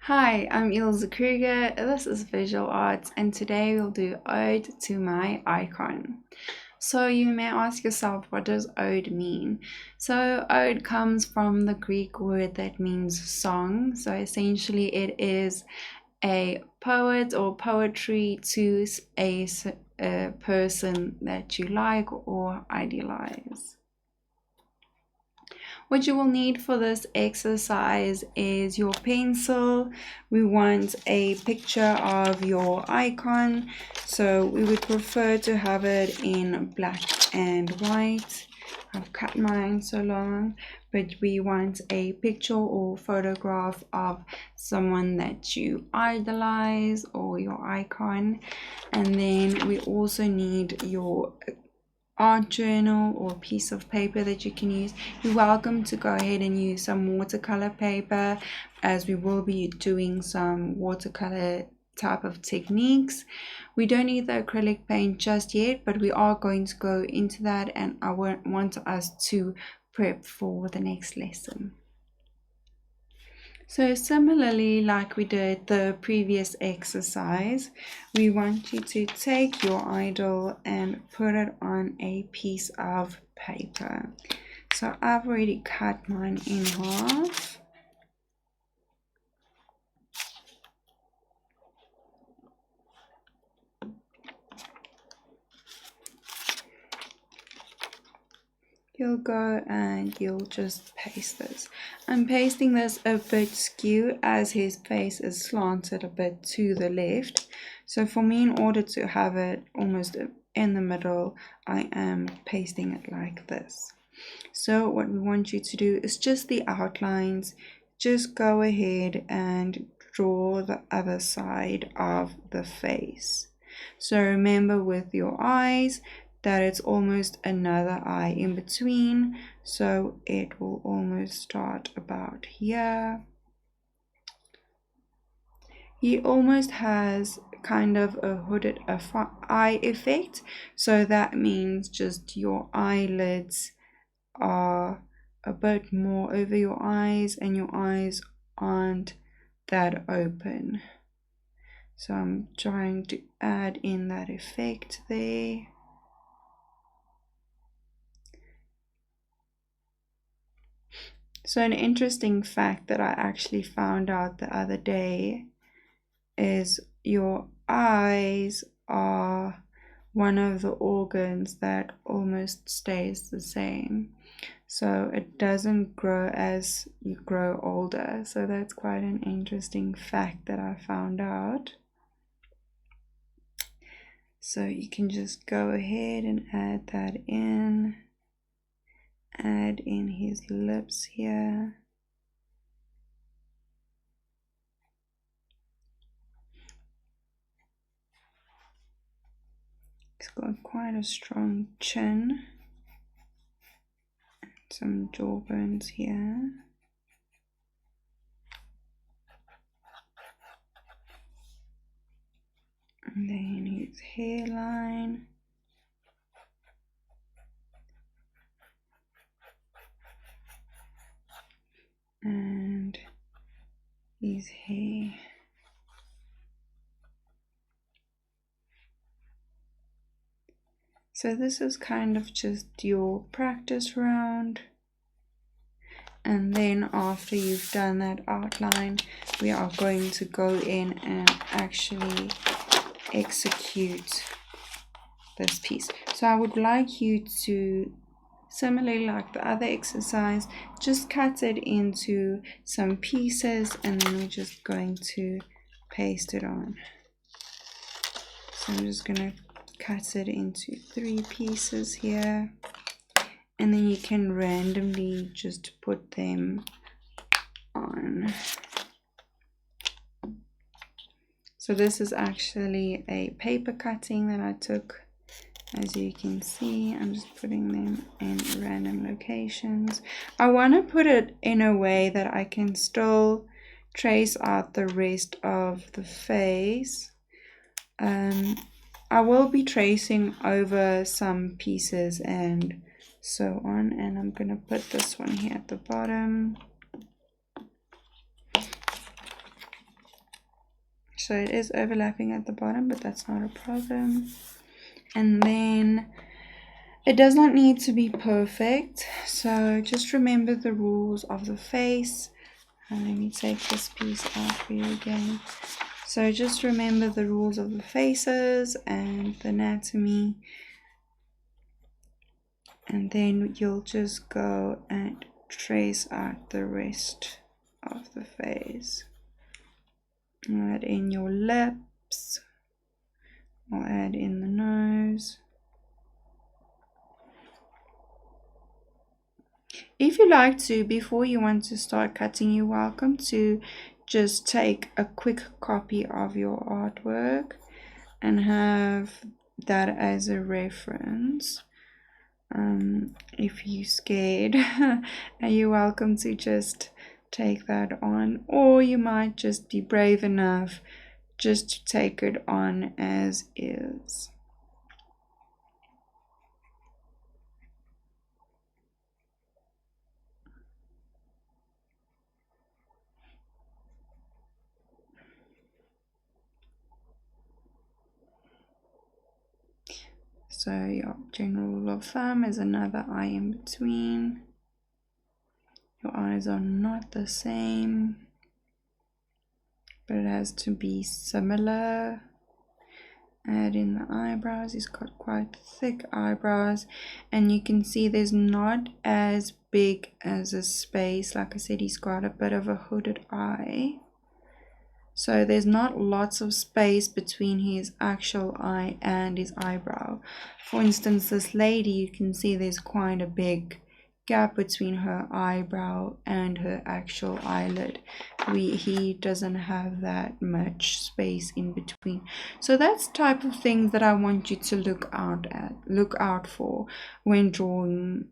Hi, I'm dorKk. This is visual arts, and today we'll do Ode to My Icon. So you may ask yourself, what does ode mean? So ode comes from the Greek word that means song. So essentially it is a poet or poetry to a person that you like or idealize. What you will need for this exercise is your pencil. We want a picture of your icon, so we would prefer to have it in black and white. I've cut mine so long, but we want a picture or photograph of someone that you idolize or your icon. And then we also need your art journal or piece of paper that you can use. You're welcome to go ahead and use some watercolor paper, as we will be doing some watercolor type of techniques. We don't need the acrylic paint just yet, but we are going to go into that, and I want us to prep for the next lesson. So similarly, like we did the previous exercise, we want you to take your idol and put it on a piece of paper. So I've already cut mine in half. You'll go and you'll just paste this. I'm pasting this a bit skew as his face is slanted a bit to the left. So for me, in order to have it almost in the middle, I am pasting it like this. So what we want you to do is just the outlines. Just go ahead and draw the other side of the face. So remember with your eyes, that it's almost another eye in between, so it will almost start about here. He almost has kind of a hooded eye effect, so that means just your eyelids are a bit more over your eyes and your eyes aren't that open. So I'm trying to add in that effect there. So an interesting fact that I actually found out the other day is your eyes are one of the organs that almost stays the same. So it doesn't grow as you grow older. So that's quite an interesting fact that I found out. So you can just go ahead and add that in. Add in his lips here. He's got quite a strong chin. Some jawbones here. And then his hairline. And his hair. So this is kind of just your practice round. And then after you've done that outline, we are going to go in and actually execute this piece. So I would like you to, similarly like the other exercise, just cut it into some pieces, and then we're just going to paste it on. So I'm just going to cut it into 3 pieces here, and then you can randomly just put them on. So this is actually a paper cutting that I took. As you can see, I'm just putting them in random locations. I want to put it in a way that I can still trace out the rest of the face. I will be tracing over some pieces and so on, and I'm going to put this one here at the bottom. so it is overlapping at the bottom, but that's not a problem. And then it does not need to be perfect, so just remember the rules of the face. And let me take this piece out for you again. So just remember the rules of the faces and the anatomy, and then you'll just go and trace out the rest of the face. Add in your lips. I'll add in the nose. If you like to, before you want to start cutting, you're welcome to just take a quick copy of your artwork and have that as a reference. If you're scared, you're welcome to just take that on, or you might just be brave enough just to take it on as is. So your general rule of thumb is another eye in between. Your eyes are not the same, but it has to be similar. Add in the eyebrows. He's got quite thick eyebrows, and you can see there's not as big as a space. Like I said, he's got a bit of a hooded eye, so there's not lots of space between his actual eye and his eyebrow. For instance, this lady, you can see there's quite a big gap between her eyebrow and her actual eyelid. He doesn't have that much space in between. So that's the type of things that I want you to look out for when drawing.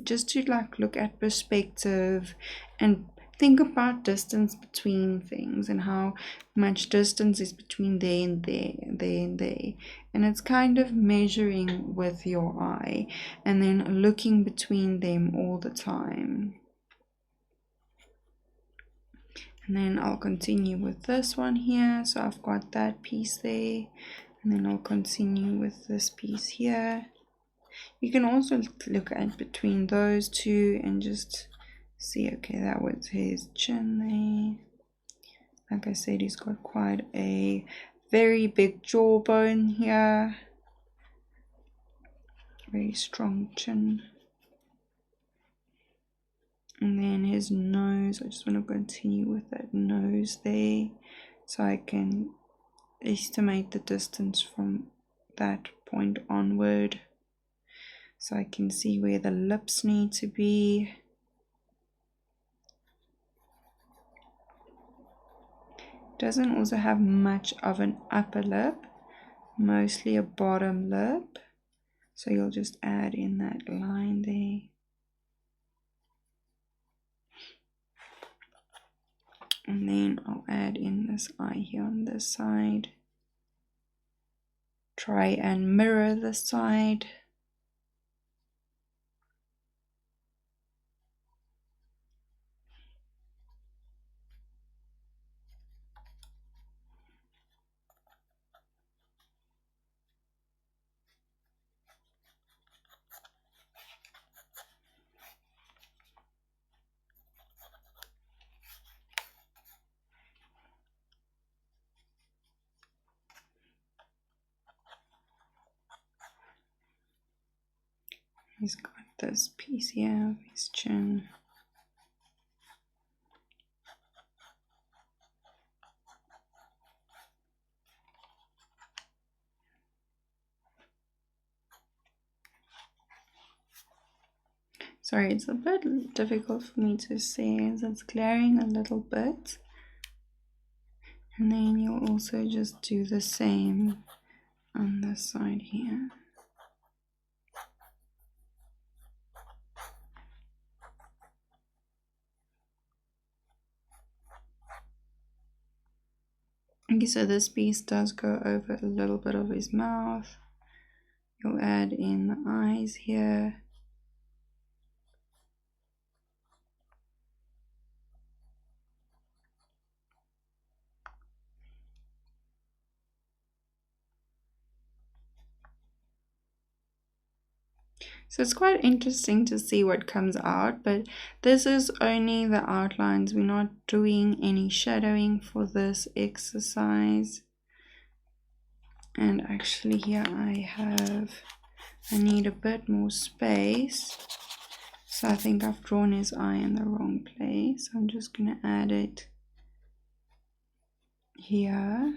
Just to look at perspective and think about distance between things and how much distance is between there and there, there and there. And it's kind of measuring with your eye and then looking between them all the time. And then I'll continue with this one here. So I've got that piece there. And then I'll continue with this piece here. You can also look at between those two and just see, okay, that was his chin there. Like I said, he's got quite a very big jawbone here. Very strong chin. And then his nose, I just want to continue with that nose there so I can estimate the distance from that point onward, so I can see where the lips need to be. Doesn't also have much of an upper lip, mostly a bottom lip, so you'll just add in that line there. And then I'll add in this eye here on this side. Try and mirror the side. He's got this piece here of his chin. Sorry, it's a bit difficult for me to see as it's glaring a little bit. And then you'll also just do the same on this side here. Okay, so this piece does go over a little bit of his mouth. You'll add in the eyes here. So it's quite interesting to see what comes out, but this is only the outlines. We're not doing any shadowing for this exercise. And actually here I need a bit more space. So I think I've drawn his eye in the wrong place. I'm just going to add it here.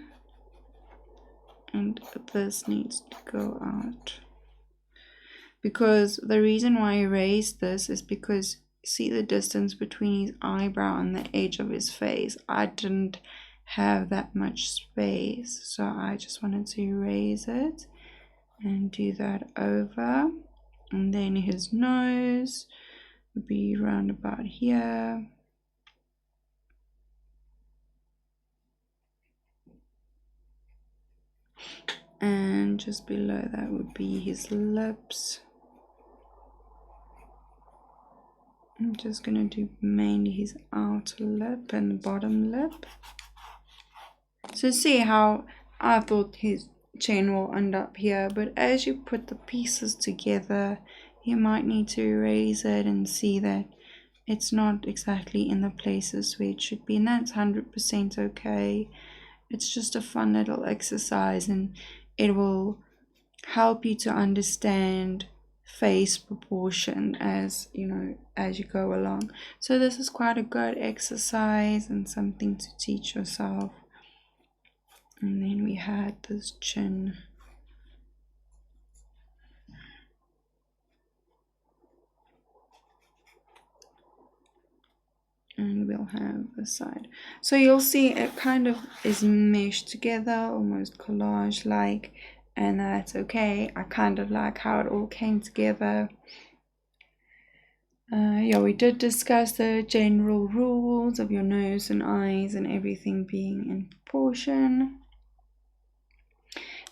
And this needs to go out. Because the reason why I erased this is because see the distance between his eyebrow and the edge of his face. I didn't have that much space, so I just wanted to erase it and do that over. And then his nose would be round about here. And just below that would be his lips. I'm just going to do mainly his outer lip and the bottom lip. So see how I thought his chin will end up here, but as you put the pieces together, you might need to erase it and see that it's not exactly in the places where it should be, and that's 100% okay. It's just a fun little exercise, and it will help you to understand face proportion as you go along. So this is quite a good exercise and something to teach yourself. And then we had this chin. And we'll have the side. So you'll see it kind of is meshed together, almost collage like, and that's okay. I kind of like how it all came together. Yeah, we did discuss the general rules of your nose and eyes and everything being in proportion.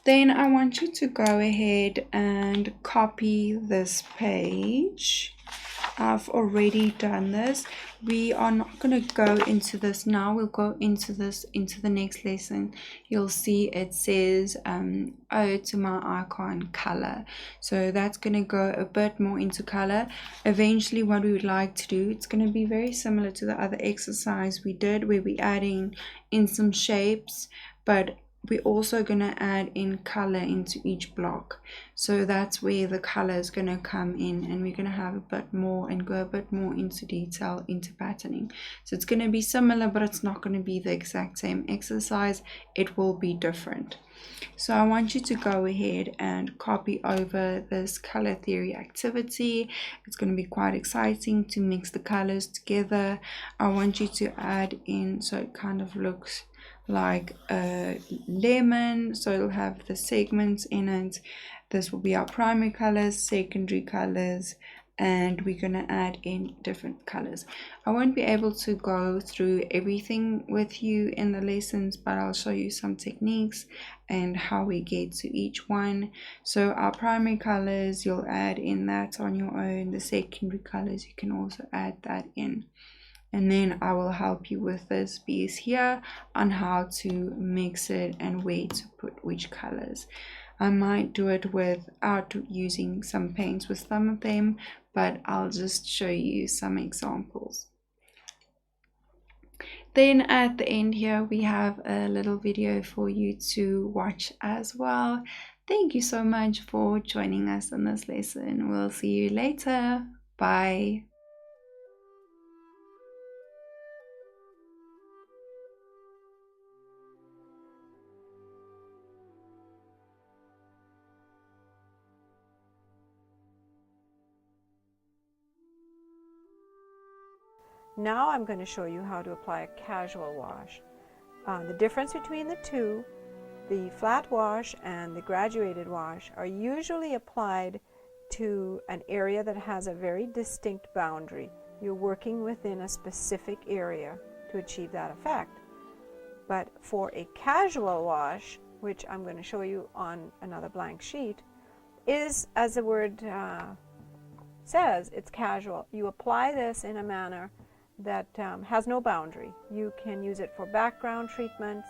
Then I want you to go ahead and copy this page. I've already done this. We are not going to go into this now. We'll go into this into the next lesson. You'll see it says Ode to My Icon color. So that's going to go a bit more into color. Eventually what we would like to do, it's going to be very similar to the other exercise we did where we're adding in some shapes, but we're also going to add in color into each block. So that's where the color is going to come in, and we're going to have a bit more and go a bit more into detail, into patterning. So it's going to be similar, but it's not going to be the exact same exercise. It will be different. So I want you to go ahead and copy over this color theory activity. It's going to be quite exciting to mix the colors together. I want you to add in, so it kind of looks like a lemon, so it'll have the segments in it. This will be our primary colors, secondary colors, and we're going to add in different colors. I won't be able to go through everything with you in the lessons, but I'll show you some techniques and how we get to each one. So our primary colors, you'll add in that on your own. The secondary colors, you can also add that in. And then I will help you with this piece here on how to mix it and where to put which colors. I might do it without using some paints with some of them, but I'll just show you some examples. Then at the end here, we have a little video for you to watch as well. Thank you so much for joining us in this lesson. We'll see you later. Bye. Now I'm going to show you how to apply a casual wash. The difference between the two, the flat wash and the graduated wash, are usually applied to an area that has a very distinct boundary. You're working within a specific area to achieve that effect. But for a casual wash, which I'm going to show you on another blank sheet, is, as the word says, it's casual. You apply this in a manner that has no boundary. You can use it for background treatments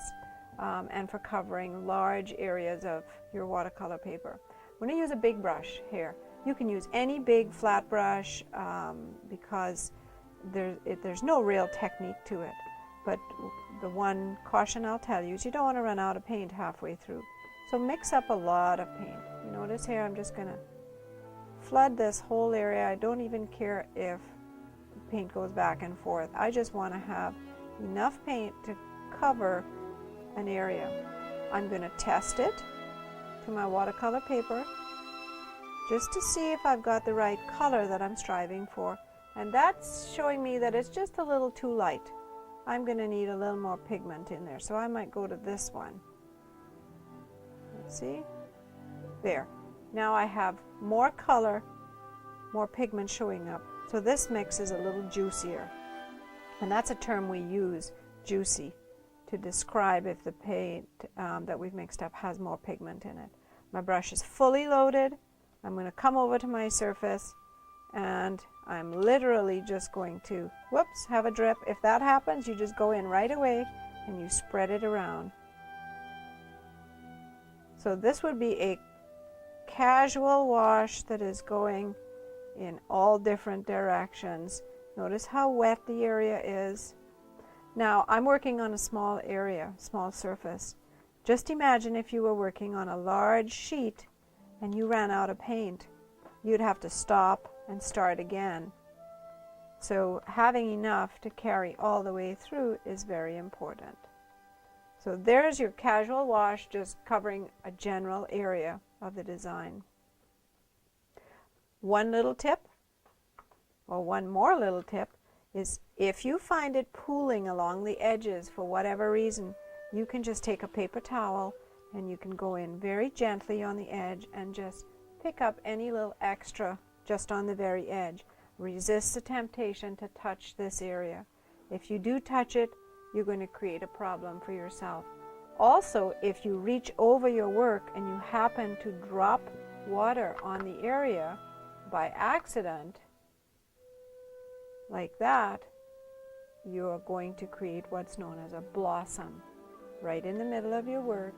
and for covering large areas of your watercolor paper. I'm going to use a big brush here, You can use any big flat brush because there's no real technique to it. But the one caution I'll tell you is you don't want to run out of paint halfway through. So mix up a lot of paint. You notice here I'm just going to flood this whole area. I don't even care if paint goes back and forth. I just want to have enough paint to cover an area. I'm going to test it to my watercolor paper just to see if I've got the right color that I'm striving for. And that's showing me that it's just a little too light. I'm going to need a little more pigment in there. So I might go to this one. Let's see. There. Now I have more color, more pigment showing up. So this mix is a little juicier. And that's a term we use, juicy, to describe if the paint that we've mixed up has more pigment in it. My brush is fully loaded. I'm going to come over to my surface and I'm literally just going to, whoops, have a drip. If that happens, you just go in right away and you spread it around. So this would be a casual wash that is going in all different directions. Notice how wet the area is. Now I'm working on a small area, small surface. Just imagine if you were working on a large sheet and you ran out of paint. You'd have to stop and start again. So having enough to carry all the way through is very important. So there's your casual wash, just covering a general area of the design. One little tip, or one more little tip, is if you find it pooling along the edges for whatever reason, you can just take a paper towel and you can go in very gently on the edge and just pick up any little extra just on the very edge. Resist the temptation to touch this area. If you do touch it, you're going to create a problem for yourself. Also, if you reach over your work and you happen to drop water on the area by accident, like that, you are going to create what's known as a blossom right in the middle of your work.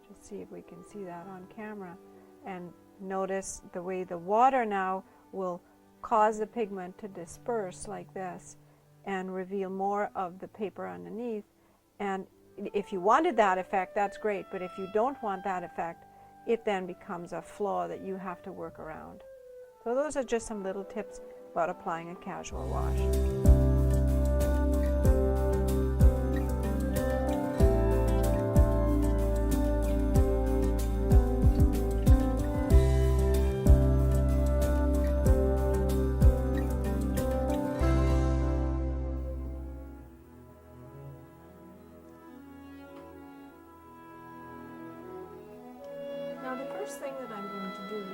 Just see if we can see that on camera. And notice the way the water now will cause the pigment to disperse like this and reveal more of the paper underneath. And if you wanted that effect, that's great, but if you don't want that effect, it then becomes a flaw that you have to work around. So those are just some little tips about applying a casual wash. Now the first thing that I'm going to do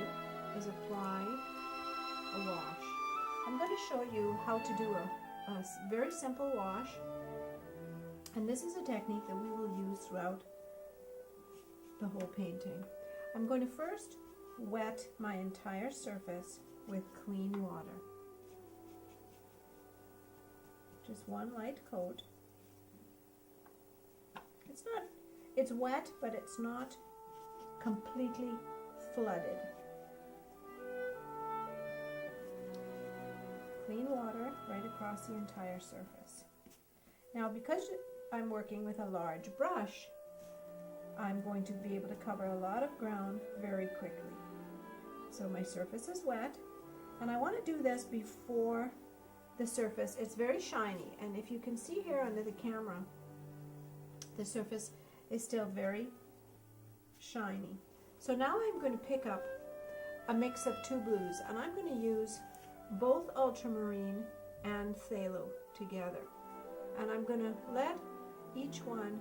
is apply a wash. I'm going to show you how to do a very simple wash, and this is a technique that we will use throughout the whole painting. I'm going to first wet my entire surface with clean water. Just one light coat. It's wet, but it's not completely flooded. Clean water right across the entire surface. Now, because I'm working with a large brush, I'm going to be able to cover a lot of ground very quickly. So my surface is wet, and I want to do this before the surface. It's very shiny, and if you can see here under the camera, the surface is still very shiny. So now I'm going to pick up a mix of two blues, and I'm going to use both ultramarine and phthalo together, and I'm going to let each one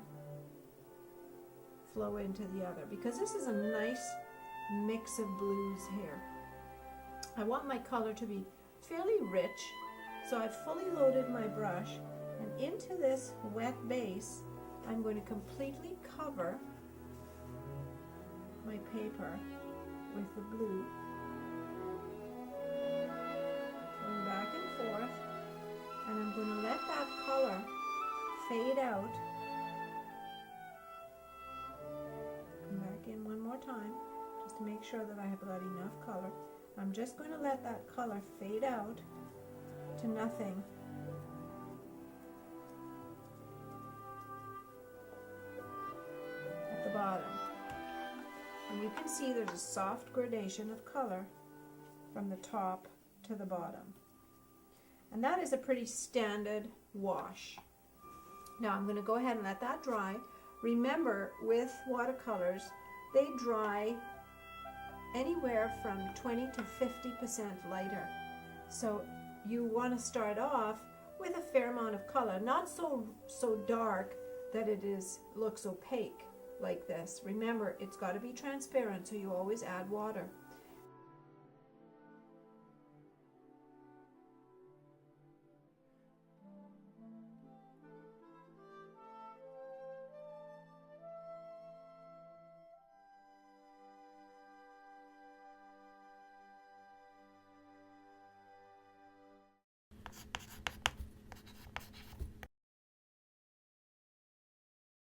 flow into the other, because this is a nice mix of blues here. I want my color to be fairly rich, so I've fully loaded my brush, and into this wet base I'm going to completely cover my paper with the blue, going back and forth, and I'm going to let that color fade out. Come back in one more time just to make sure that I have got enough color. I'm just going to let that color fade out to nothing. At the bottom. And you can see there's a soft gradation of color from the top to the bottom. And that is a pretty standard wash. Now I'm going to go ahead and let that dry. Remember, with watercolors, they dry anywhere from 20 to 50% lighter. So you want to start off with a fair amount of color, not so dark that it looks opaque like this. Remember, it's got to be transparent, so you always add water.